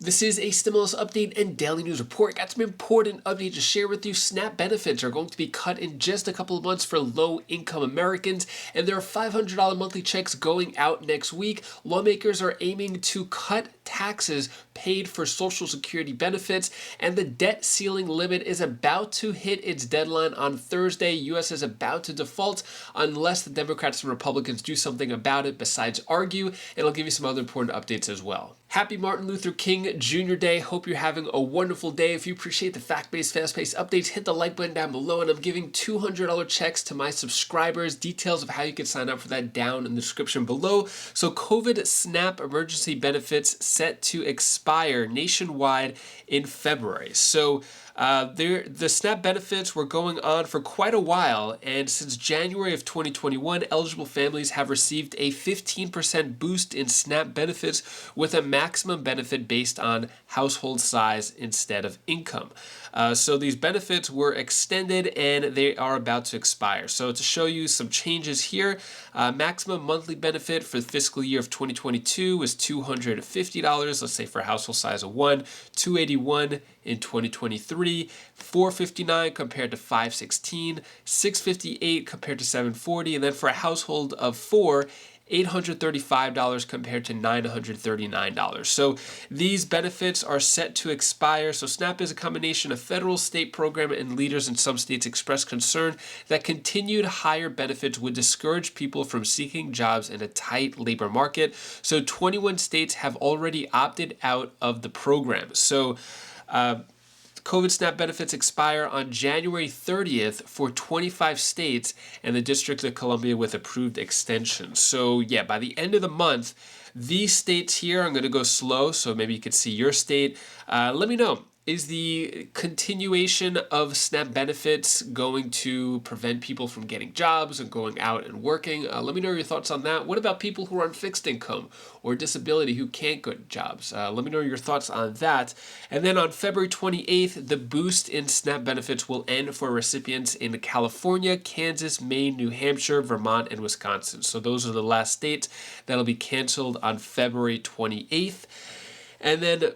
This is a stimulus update and daily news report. Got some important updates to share with you. SNAP benefits are going to be cut in just a couple of months for low-income Americans, and there are $500 monthly checks going out next week. Lawmakers are aiming to cut taxes paid for Social Security benefits, and the debt ceiling limit is about to hit its deadline on Thursday. U.S. is about to default unless the Democrats and Republicans do something about it besides argue, and I'll give you some other important updates as well. Happy Martin Luther King Jr. Day. Hope you're having a wonderful day. If you appreciate the fact-based, fast-paced updates, hit the like button down below, and I'm giving $200 checks to my subscribers. Details of how you can sign up for that down in the description below. So COVID SNAP emergency benefits set to expire nationwide in February. So the SNAP benefits were going on for quite a while, and since January of 2021, eligible families have received a 15% boost in SNAP benefits with a maximum benefit based on household size instead of income. So these benefits were extended and they are about to expire. So to show you some changes here, maximum monthly benefit for the fiscal year of 2022 was $250, let's say for a household size of 1, $281 in 2023, $459 compared to $516, $658 compared to $740, and then for a household of 4, $835 compared to $939. So these benefits are set to expire. So SNAP is a combination of federal, state program, and leaders in some states expressed concern that continued higher benefits would discourage people from seeking jobs in a tight labor market. So 21 states have already opted out of the program. So COVID SNAP benefits expire on January 30th for 25 states and the District of Columbia with approved extensions. So yeah, by the end of the month, these states here, I'm going to go slow so maybe you could see your state. Let me know. Is the continuation of SNAP benefits going to prevent people from getting jobs and going out and working? Let me know your thoughts on that. What about people who are on fixed income or disability who can't get jobs? Let me know your thoughts on that. And then on February 28th, the boost in SNAP benefits will end for recipients in California, Kansas, Maine, New Hampshire, Vermont, and Wisconsin. So those are the last states that'll be canceled on February 28th. And then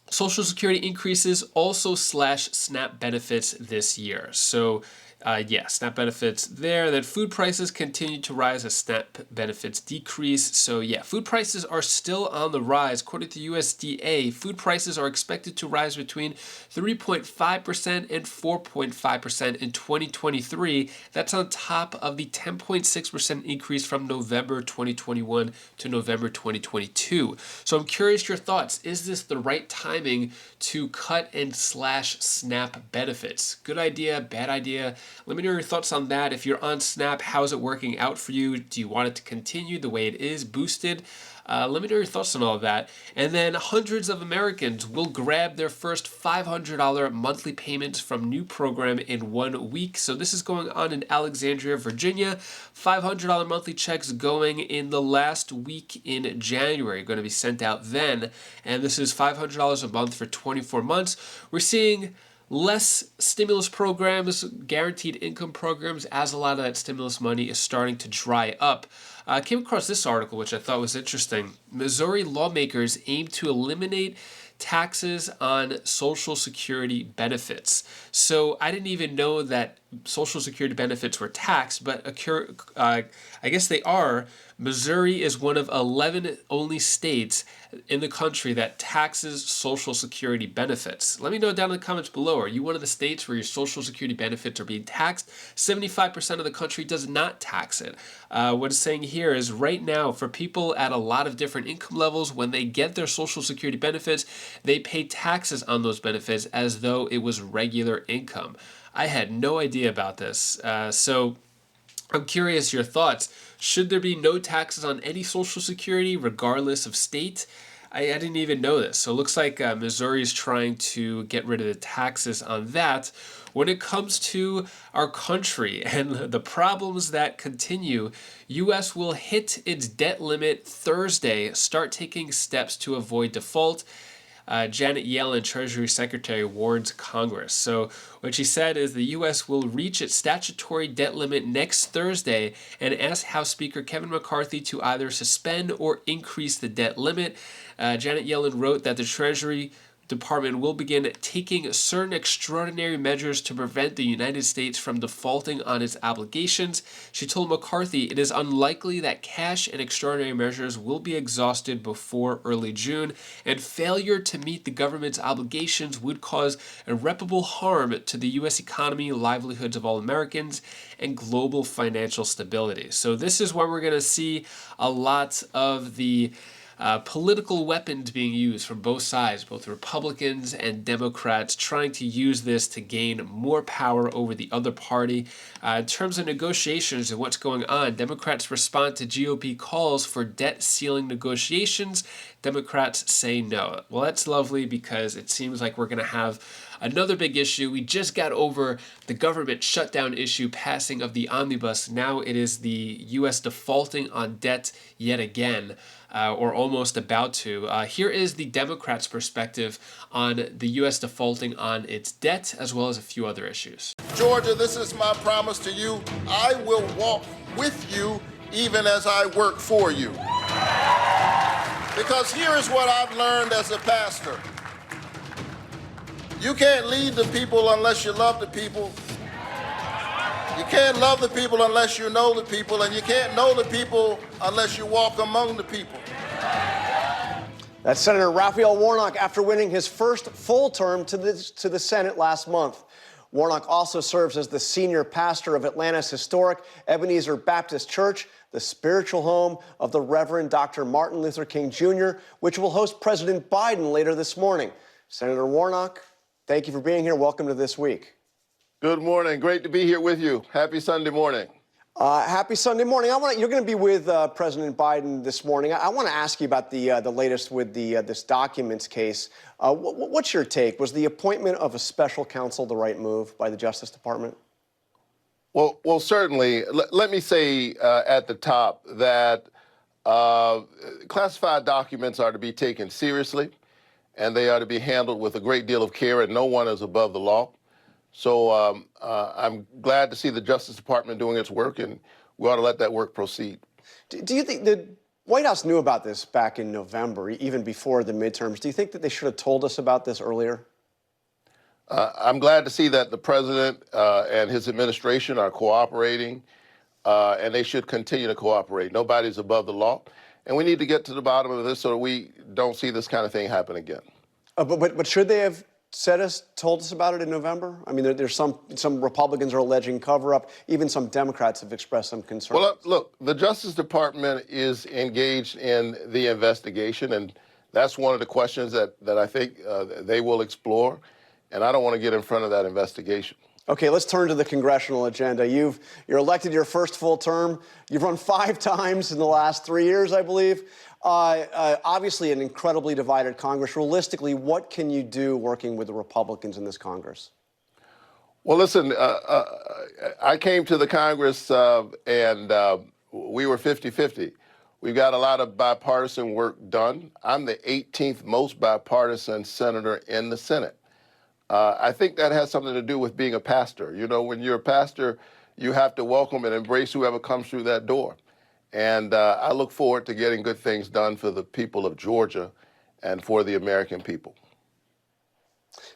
Social Security increases also slash SNAP benefits this year. So yeah, SNAP benefits there. Then food prices continue to rise as SNAP benefits decrease. So yeah, food prices are still on the rise. According to USDA, food prices are expected to rise between 3.5% and 4.5% in 2023. That's on top of the 10.6% increase from November 2021 to November 2022. So I'm curious your thoughts. Is this the right timing to cut and slash SNAP benefits? Good idea, bad idea? Let me know your thoughts on that. If you're on SNAP, how's it working out for you? Do you want it to continue the way it is, boosted? Let me know your thoughts on all of that. And then hundreds of Americans will grab their first $500 monthly payments from new program in 1 week. So this is going on in Alexandria, Virginia. $500 monthly checks going in the last week in January, going to be sent out then. And this is $500 a month for 24 months. We're seeing less stimulus programs, guaranteed income programs, as a lot of that stimulus money is starting to dry up. I came across this article, which I thought was interesting. Missouri lawmakers aim to eliminate taxes on Social Security benefits. So I didn't even know that Social Security benefits were taxed, but I guess they are. Missouri is one of 11 only states in the country that taxes Social Security benefits. Let me know down in the comments below. Are you one of the states where your Social Security benefits are being taxed? 75% of the country does not tax it. What it's saying here is right now, for people at a lot of different income levels, when they get their Social Security benefits, they pay taxes on those benefits as though it was regular income. I had no idea about this. So I'm curious your thoughts. Should there be no taxes on any Social Security regardless of state? I didn't even know this. So it looks like Missouri is trying to get rid of the taxes on that. When it comes to our country and the problems that continue, U.S. will hit its debt limit Thursday, start taking steps to avoid default. Janet Yellen, Treasury Secretary, warns Congress. So what she said is the U.S. will reach its statutory debt limit next Thursday and asked House Speaker Kevin McCarthy to either suspend or increase the debt limit. Janet Yellen wrote that the Treasury Department will begin taking certain extraordinary measures to prevent the United States from defaulting on its obligations. She told McCarthy it is unlikely that cash and extraordinary measures will be exhausted before early June, and failure to meet the government's obligations would cause irreparable harm to the U.S. economy, livelihoods of all Americans, and global financial stability. So this is where we're going to see a lot of the political weapons being used from both sides, both Republicans and Democrats, trying to use this to gain more power over the other party. In terms of negotiations and what's going on, Democrats respond to GOP calls for debt ceiling negotiations. Democrats say no. Well, that's lovely because it seems like we're going to have another big issue. We just got over the government shutdown issue, passing of the omnibus. Now it is the U.S. defaulting on debt yet again. Or almost about to. Here is the Democrats' perspective on the U.S. defaulting on its debt, as well as a few other issues. Georgia, this is my promise to you. I will walk with you even as I work for you. Because here is what I've learned as a pastor. You can't lead the people unless you love the people. You can't love the people unless you know the people, and you can't know the people unless you walk among the people. That's Senator Raphael Warnock after winning his first full term to the Senate last month. Warnock also serves as the senior pastor of Atlanta's historic Ebenezer Baptist Church, the spiritual home of the Reverend Dr. Martin Luther King Jr., which will host President Biden later this morning. Senator Warnock, thank you for being here. Welcome to This Week. Good morning. Great to be here with you. Happy Sunday morning. Happy Sunday morning. You're going to be with President Biden this morning. I want to ask you about the latest with this documents case. What's your take? Was the appointment of a special counsel the right move by the Justice Department? Well, certainly. Let me say at the top that classified documents are to be taken seriously, and they are to be handled with a great deal of care, and no one is above the law. So I'm glad to see the Justice Department doing its work, and we ought to let that work proceed. Do you think the White House knew about this back in November, even before the midterms? Do you think that they should have told us about this earlier? I'm glad to see that the president and his administration are cooperating, and they should continue to cooperate. Nobody's above the law, and we need to get to the bottom of this so that we don't see this kind of thing happen again. But should they have told us about it in November? I mean, there's some Republicans are alleging cover-up. Even some Democrats have expressed some concern. Well, look, the Justice Department is engaged in the investigation, and that's one of the questions that I think they will explore, and I don't want to get in front of that investigation. Okay, let's turn to the congressional agenda. You're elected your first full term. You've run 5 times in the last 3 years, I believe. Obviously, an incredibly divided Congress. Realistically, what can you do working with the Republicans in this Congress? Well, listen, I came to the Congress and we were 50-50. We've got a lot of bipartisan work done. I'm the 18th most bipartisan senator in the Senate. I think that has something to do with being a pastor. You know, when you're a pastor, you have to welcome and embrace whoever comes through that door. And I look forward to getting good things done for the people of Georgia and for the American people.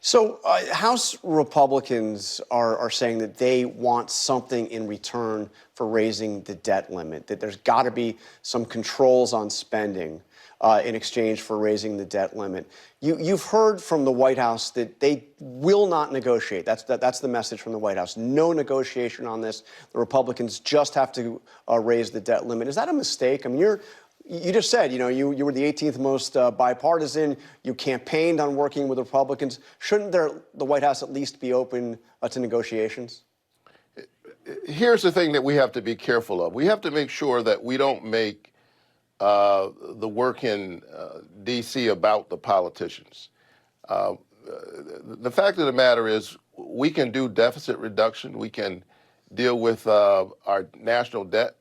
So House Republicans are saying that they want something in return for raising the debt limit, that there's got to be some controls on spending in exchange for raising the debt limit. You've heard from the White House that they will not negotiate. That's the message from the White House. No negotiation on this. The Republicans just have to raise the debt limit. Is that a mistake? I mean, you just said, you were the 18th most bipartisan. You campaigned on working with Republicans. Shouldn't the White House at least be open to negotiations? Here's the thing that we have to be careful of. We have to make sure that we don't make the work in D.C. about the politicians. The fact of the matter is we can do deficit reduction. We can deal with our national debt.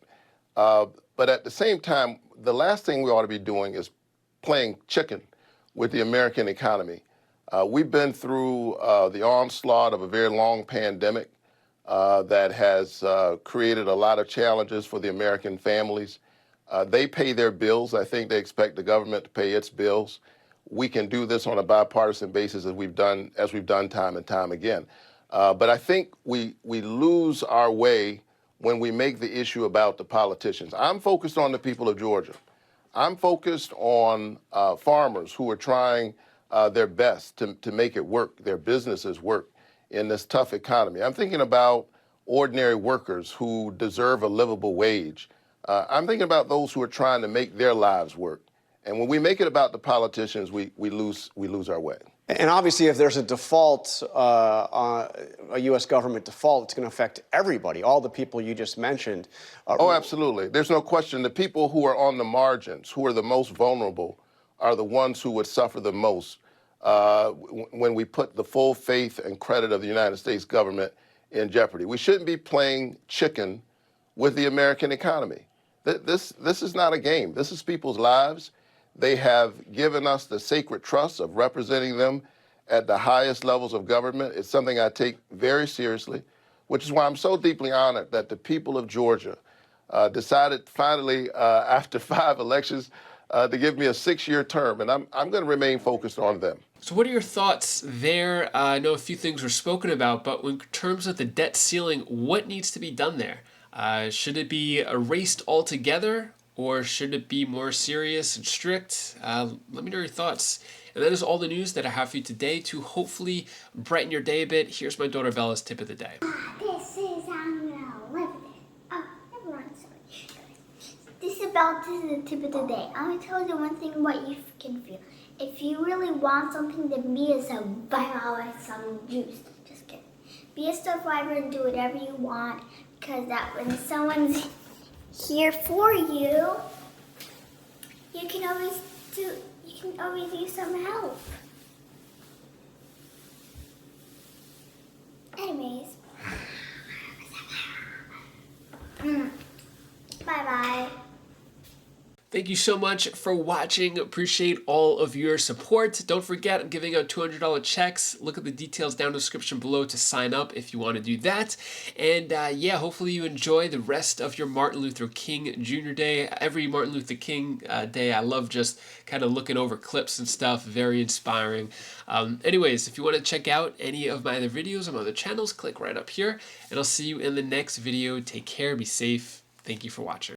But at the same time, the last thing we ought to be doing is playing chicken with the American economy. We've been through the onslaught of a very long pandemic that has created a lot of challenges for the American families. They pay their bills. I think they expect the government to pay its bills. We can do this on a bipartisan basis as we've done time and time again. But I think we lose our way when we make the issue about the politicians. I'm focused on the people of Georgia. I'm focused on farmers who are trying their best to make it work, their businesses work in this tough economy. I'm thinking about ordinary workers who deserve a livable wage. I'm thinking about those who are trying to make their lives work. And when we make it about the politicians, we lose our way. And obviously, if there's a default, a U.S. government default, it's going to affect everybody, all the people you just mentioned. Oh, absolutely. There's no question. The people who are on the margins, who are the most vulnerable, are the ones who would suffer the most when we put the full faith and credit of the United States government in jeopardy. We shouldn't be playing chicken with the American economy. This is not a game. This is people's lives. They have given us the sacred trust of representing them at the highest levels of government. It's something I take very seriously, which is why I'm so deeply honored that the people of Georgia decided finally, after 5 elections, to give me a 6-year term, and I'm going to remain focused on them. So what are your thoughts there? I know a few things were spoken about, but in terms of the debt ceiling, what needs to be done there? Should it be erased altogether, or should it be more serious and strict? Let me know your thoughts. And that is all the news that I have for you today to hopefully brighten your day a bit. Here's my daughter Bella's tip of the day. This is, I'm gonna live it. Oh, never mind, sorry. This is the tip of the day. I'm gonna tell you one thing what you can feel. If you really want something, then be a survivor with some juice. Just kidding. Be a survivor and do whatever you want, because that when someone's here for you, you can always use some help. Anyways, bye-bye. Thank you so much for watching. Appreciate all of your support. Don't forget, I'm giving out $200 checks. Look at the details down in the description below to sign up if you want to do that. And yeah, hopefully you enjoy the rest of your Martin Luther King Jr. Day. Every Martin Luther King Day, I love just kind of looking over clips and stuff. Very inspiring. Anyways, if you want to check out any of my other videos on my other channels, click right up here. And I'll see you in the next video. Take care, be safe. Thank you for watching.